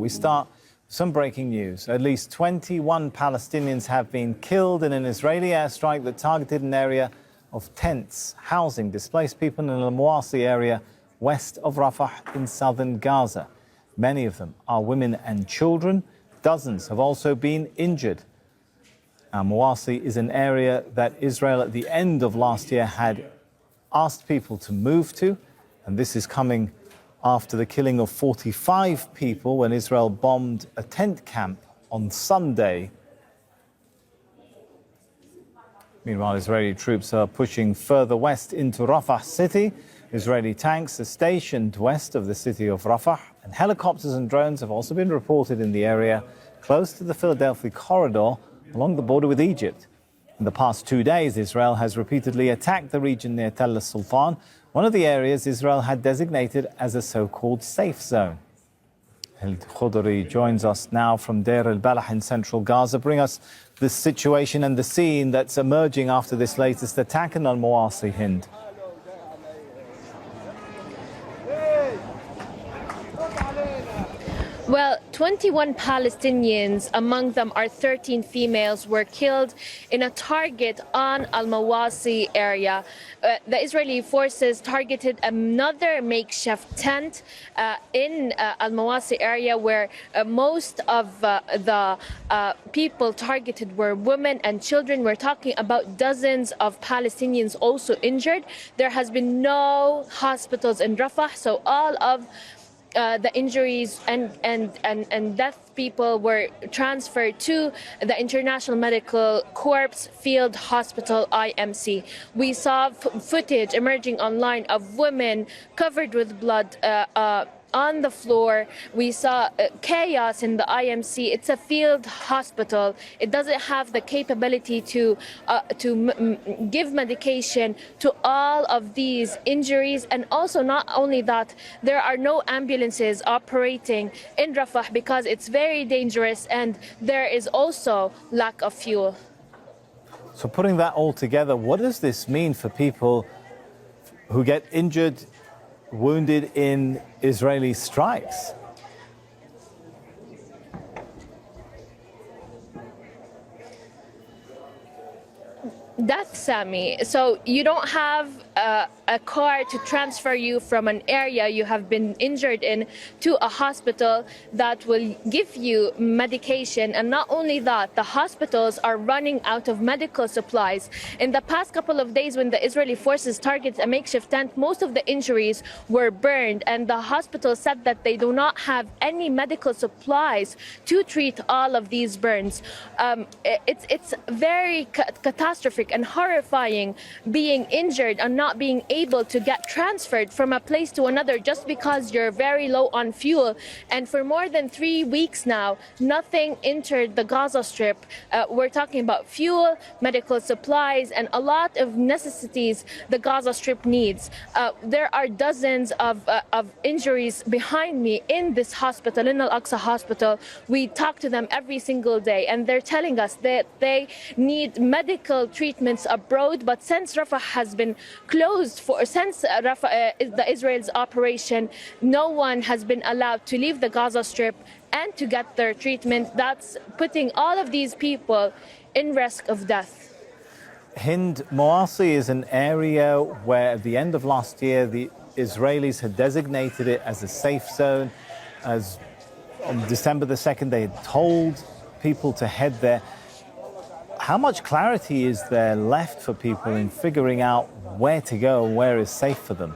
We start with some breaking news. At least 21 Palestinians have been killed in an Israeli airstrike that targeted an area of tents housing displaced people in the المواسی area west of Rafah in southern Gaza. Many of them are women and children. Dozens have also been injured. المواسی is an area that Israel at the end of last year had asked people to move to, and this is coming after the killing of 45 people when Israel bombed a tent camp on Sunday. Meanwhile, Israeli troops are pushing further west into Rafah city. Israeli tanks are stationed west of the city of Rafah, and helicopters and drones have also been reported in the area close to the Philadelphia corridor along the border with Egypt. In the past 2 days, Israel has repeatedly attacked the region near Tel al-Sultan, one of the areas Israel had designated as a so-called safe zone. Al-Khudri joins us now from Deir al-Balah in central Gaza. Bring us the situation and the scene that's emerging after this latest attack in المواسی, Hind. Well, 21 Palestinians, among them are 13 females, were killed in a target on المواسی area. The Israeli forces targeted another makeshift tent in المواسی area where most of the people targeted were women and children. We're talking about dozens of Palestinians also injured. There has been no hospitals in Rafah, so all of the injuries and death people were transferred to the International Medical Corps Field Hospital IMC. We saw footage emerging online of women covered with blood on the floor. We saw chaos in the IMC. It's a field hospital. It doesn't have the capability to give medication to all of these injuries. And also, not only that, there are no ambulances operating in Rafah because it's very dangerous, and there is also lack of fuel. So putting that all together, what does this mean for people who get injured, wounded in Israeli strikes? That's Sami. So you don't have a car to transfer you from an area you have been injured in to a hospital that will give you medication. And not only that, the hospitals are running out of medical supplies. In the past couple of days, when the Israeli forces targeted a makeshift tent, most of the injuries were burned, and the hospital said that they do not have any medical supplies to treat all of these burns. It's very catastrophic and horrifying being injured and not being able to get transferred from a place to another just because you're very low on fuel. And for more than 3 weeks now, nothing entered the Gaza Strip. We're talking about fuel, medical supplies, and a lot of necessities the Gaza Strip needs. There are dozens of injuries behind me in this hospital, in Al-Aqsa Hospital. We talk to them every single day, and they're telling us that they need medical treatments abroad. But since Rafah has been closed since the Israel's operation, no one has been allowed to leave the Gaza Strip and to get their treatment. That's putting all of these people in risk of death. Hind, المواسی is an area where at the end of last year the Israelis had designated it as a safe zone. As on December the 2nd they had told people to head there. How much clarity is there left for people in figuring out where to go and where is safe for them?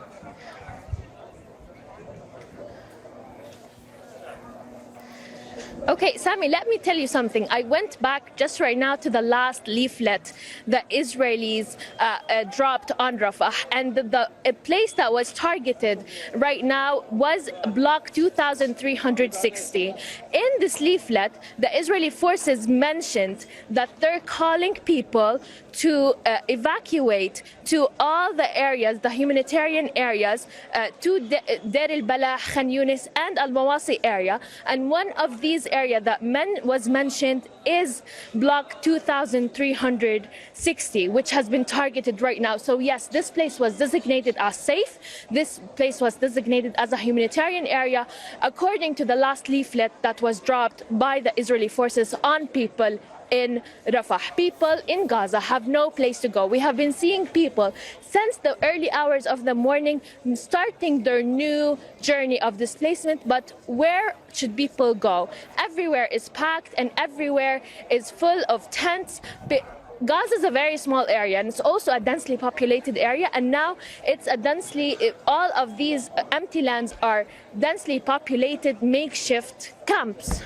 Okay, Sami, let me tell you something. I went back just right now to the last leaflet the Israelis dropped on Rafah, and the place that was targeted right now was block 2360. In this leaflet, the Israeli forces mentioned that they're calling people to evacuate to all the areas, the humanitarian areas, to Deir al-Balah, Khan Yunis, and Al-Mawasi area. And one of these area that was mentioned is block 2360, which has been targeted right now. So yes, this place was designated as safe. This place was designated as a humanitarian area according to the last leaflet that was dropped by the Israeli forces on people in Rafah. People in Gaza have no place to go. We have been seeing people since the early hours of the morning starting their new journey of displacement, but where should people go? Everywhere is packed and everywhere is full of tents. Gaza is a very small area and it's also a densely populated area, and now it's a all of these empty lands are densely populated makeshift camps.